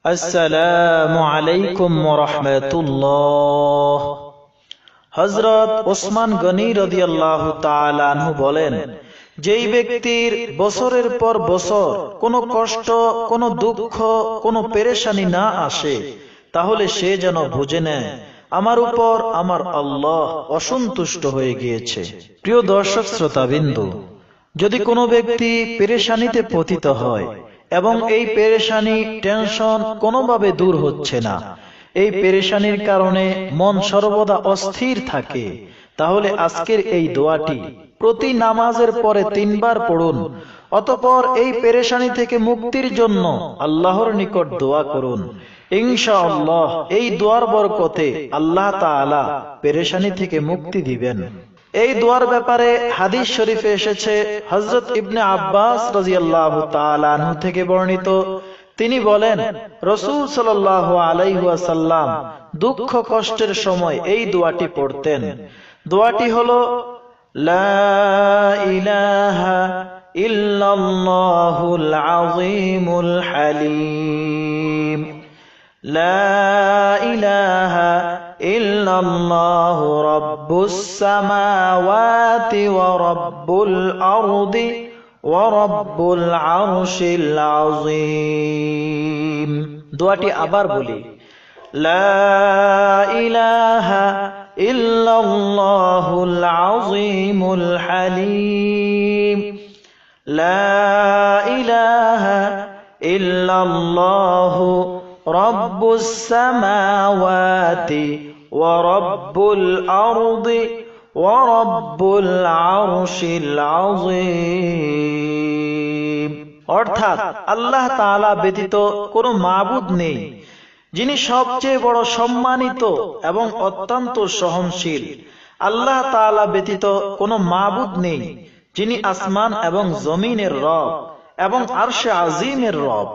আসসালামু আলাইকুম ওয়া রাহমাতুল্লাহ। হযরত ওসমান গনি রাদিয়াল্লাহু তাআলা আনহু বলেন, যেই ব্যক্তির বছরের পর বছর কোনো কষ্ট, কোনো দুঃখ, কোনো পেরেশানি না আসে, তাহলে সে যেন বুঝে নেয় আমার উপর আমার আল্লাহ অসন্তুষ্ট হয়ে গিয়েছে। প্রিয় দর্শক শ্রোতাবিন্দু, যদি কোনো ব্যক্তি পেরেশানিতে পতিত হয় এবং এই পেরেশানি, টেনশন কোনোভাবে দূর হচ্ছে না, এই পেরেশানির কারণে মন সর্বদা অস্থির থাকে, তাহলে আজকের এই দোয়াটি প্রতি নামাজের পরে 3 বার পড়ুন। অতঃপর এই পেরেশানি থেকে মুক্তির জন্য আল্লাহর নিকট দোয়া করুন। ইনশাআল্লাহ এই দোয়ার বরকতে আল্লাহ তাআলা পেরেশানি থেকে মুক্তি দিবেন। এই দোয়ার ব্যাপারে হাদিস শরীফে এসেছে, হযরত ইবনে আব্বাস রাদিয়াল্লাহু তাআলা আনহু থেকে বর্ণিত। তিনি বলেন, রাসূল সাল্লাল্লাহু আলাইহি ওয়াসাল্লাম দুঃখ কষ্টের সময় এই দোয়াটি পড়তেন। দোয়াটি হলো, লা ইলাহা ইল্লাল্লাহুল আযীমুল হালিম, লা ইলাহা ইল্লাল্লাহু রাব্বুস সামাওয়াতি ওয়া রাব্বুল আরদি ওয়া রাব্বুল আরশিল আযীম। দোয়াটি আবার বলি, লা ইলাহা ইল্লাল্লাহুল আযীমুল হালিম, লা ইলাহা ইল্লাল্লাহু রাব্বুস সামাওয়াতি ওয়া রাব্বুল আরদি ওয়া রাব্বুল আরশিল আযীম। অর্থাৎ আল্লাহ তাআলা ব্যতীত কোনো মাবুদ নেই, যিনি সবচেয়ে বড় সম্মানিত এবং অত্যন্ত সহনশীল। আল্লাহ তাআলা ব্যতীত কোনো মাবুদ নেই, যিনি আসমান এবং জমিনের রব এবং আরশে আজিমের রব।